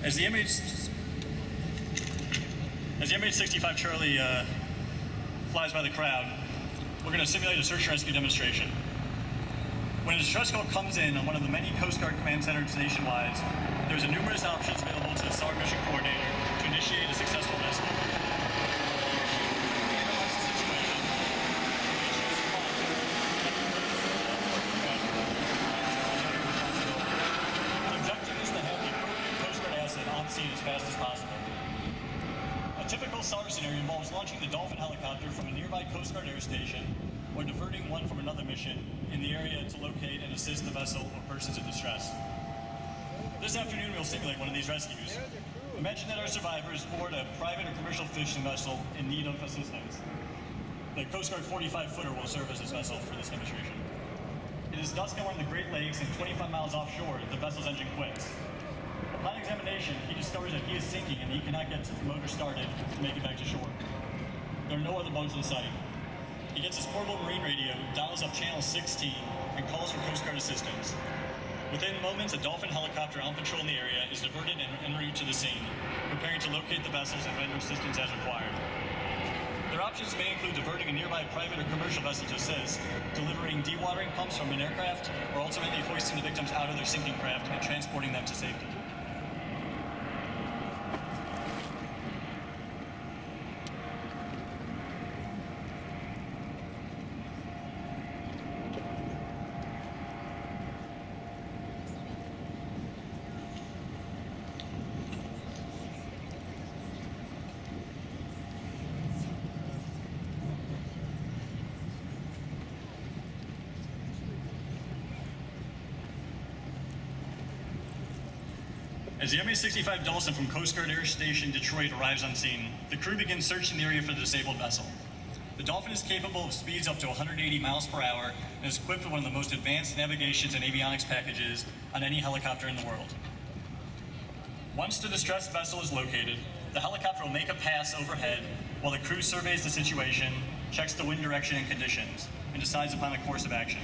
As the MH65 Charlie flies by the crowd, we're going to simulate a search and rescue demonstration. When a distress call comes in on one of the many Coast Guard command centers nationwide, there's numerous options available to the SAR mission coordinator to initiate a successful rescue. The objective is to have the appropriate Coast Guard asset on scene as fast as possible. A typical SAR scenario involves launching the Dolphin helicopter from a nearby Coast Guard air station or diverting one from another mission in the area to locate and assist the vessel or persons in distress. This afternoon we'll simulate one of these rescues. Imagine that our survivors board a private or commercial fishing vessel in need of assistance. The Coast Guard 45-footer will serve as this vessel for this demonstration. It is dusk on one of the Great Lakes and 25 miles offshore the vessel's engine quits. Upon examination, he discovers that he is sinking and he cannot get the motor started to make it back to shore. There are no other boats in sight. He gets his portable marine radio, dials up channel 16, and calls for Coast Guard assistance. Within moments, a Dolphin helicopter on patrol in the area is diverted and en route to the scene, preparing to locate the vessels and render assistance as required. Their options may include diverting a nearby private or commercial vessel to assist, delivering dewatering pumps from an aircraft, or ultimately hoisting the victims out of their sinking craft and transporting them to safety. As the MH65 Dawson from Coast Guard Air Station Detroit arrives on scene, the crew begins searching the area for the disabled vessel. The Dolphin is capable of speeds up to 180 miles per hour and is equipped with one of the most advanced navigations and avionics packages on any helicopter in the world. Once the distressed vessel is located, the helicopter will make a pass overhead while the crew surveys the situation, checks the wind direction and conditions, and decides upon a course of action.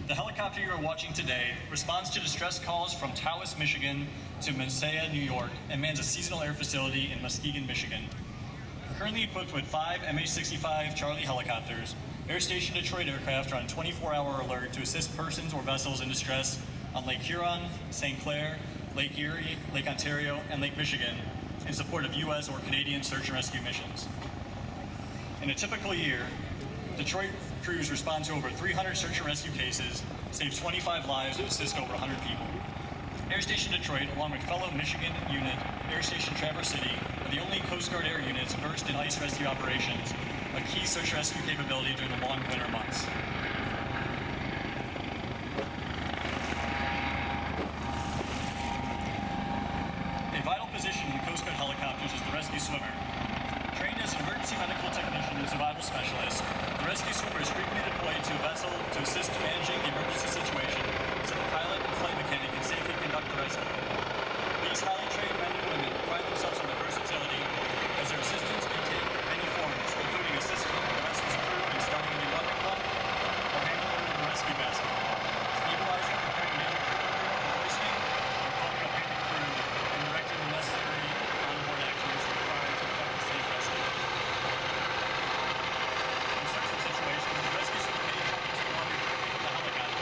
The helicopter you are watching today responds to distress calls from Tawas, Michigan to Messiah, New York, and mans a seasonal air facility in Muskegon, Michigan. Currently equipped with 5 MH65 Charlie helicopters, Air Station Detroit aircraft are on 24-hour alert to assist persons or vessels in distress on Lake Huron, St. Clair, Lake Erie, Lake Ontario, and Lake Michigan in support of U.S. or Canadian search and rescue missions. In a typical year, Detroit crews respond to over 300 search and rescue cases, save 25 lives, and assist over 100 people. Air Station Detroit, along with fellow Michigan unit Air Station Traverse City, are the only Coast Guard air units versed in ice rescue operations, a key search and rescue capability during the long winter months. A vital position in the Coast Guard helicopters is the rescue swimmer. Trained as an emergency medical technician and survival specialist, the rescue swimmer is frequently deployed to a vessel to assist in managing the emergency situation so the pilot and flight mechanic can safely conduct the rescue. These highly trained men and women pride themselves on their versatility as their assistance may take many forms, including assisting the vessel's crew in starting a new weapon pump or handling the rescue basket, stabilizing, preparing major crew member for hoisting, or pumping up handling crew and directing the necessary onboard actions required to effect a safe rescue. In certain situations, the rescue swimmer may jump into the water directly from the helicopter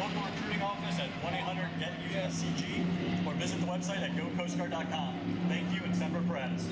phone the recruiting office at 1-800-GET-USCG or visit the website at gocoastguard.com. Thank you, and Semper Paratus.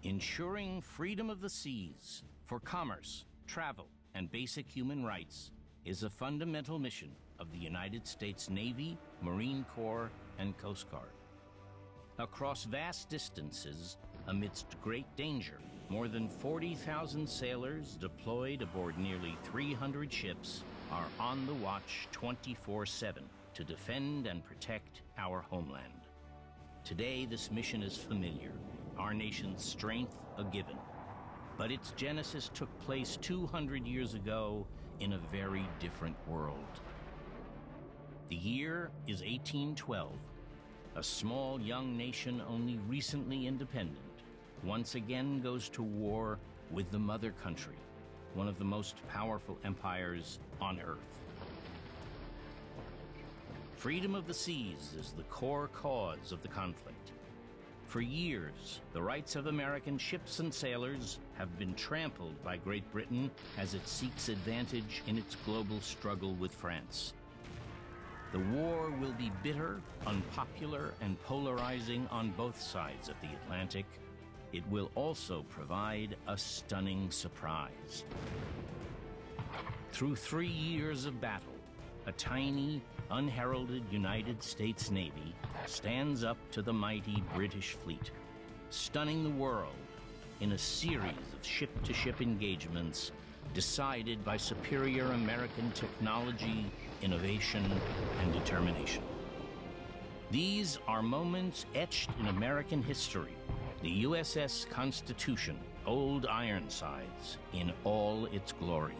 Ensuring freedom of the seas for commerce, travel, and basic human rights is a fundamental mission of the United States Navy, Marine Corps, and Coast Guard. Across vast distances, amidst great danger, more than 40,000 sailors deployed aboard nearly 300 ships are on the watch 24/7 to defend and protect our homeland. Today, this mission is familiar, our nation's strength a given. But its genesis took place 200 years ago in a very different world. The year is 1812. A small young nation only recently independent once again goes to war with the mother country, one of the most powerful empires on earth. Freedom of the seas is the core cause of the conflict. For years, the rights of American ships and sailors have been trampled by Great Britain as it seeks advantage in its global struggle with France. The war will be bitter, unpopular, and polarizing on both sides of the Atlantic. It will also provide a stunning surprise. Through 3 years of battle, a tiny, unheralded United States Navy stands up to the mighty British fleet, stunning the world in a series of ship-to-ship engagements decided by superior American technology, innovation, and determination. These are moments etched in American history. The USS Constitution, Old Ironsides, in all its glory.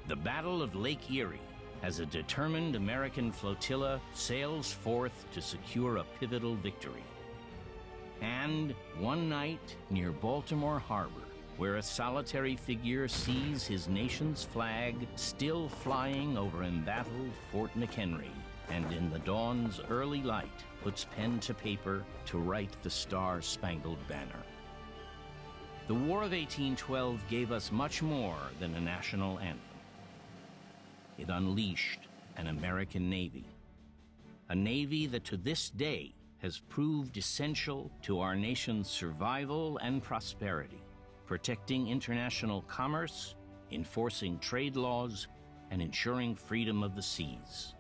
The Battle of Lake Erie, as a determined American flotilla sails forth to secure a pivotal victory. And one night near Baltimore Harbor, where a solitary figure sees his nation's flag still flying over embattled Fort McHenry, and in the dawn's early light puts pen to paper to write the Star-Spangled Banner. The War of 1812 gave us much more than a national anthem. It unleashed an American Navy, a Navy that to this day has proved essential to our nation's survival and prosperity, protecting international commerce, enforcing trade laws, and ensuring freedom of the seas.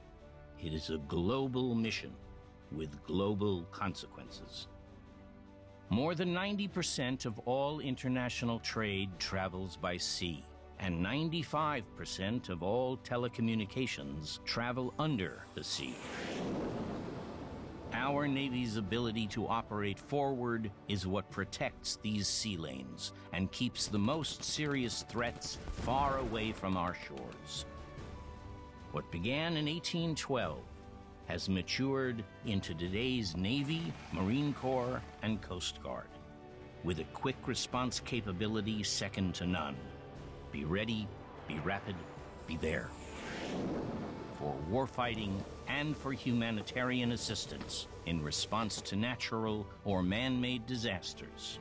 It is a global mission with global consequences. More than 90% of all international trade travels by sea, and 95% of all telecommunications travel under the sea. Our Navy's ability to operate forward is what protects these sea lanes and keeps the most serious threats far away from our shores. What began in 1812 has matured into today's Navy, Marine Corps, and Coast Guard, with a quick response capability second to none. Be ready, be rapid, be there. For warfighting and for humanitarian assistance in response to natural or man-made disasters.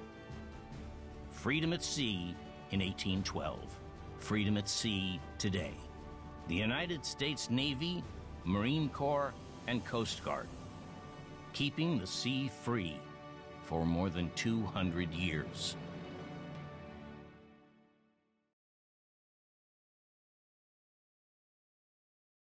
Freedom at sea in 1812. Freedom at sea today. The United States Navy, Marine Corps, and Coast Guard, keeping the sea free for more than 200 years.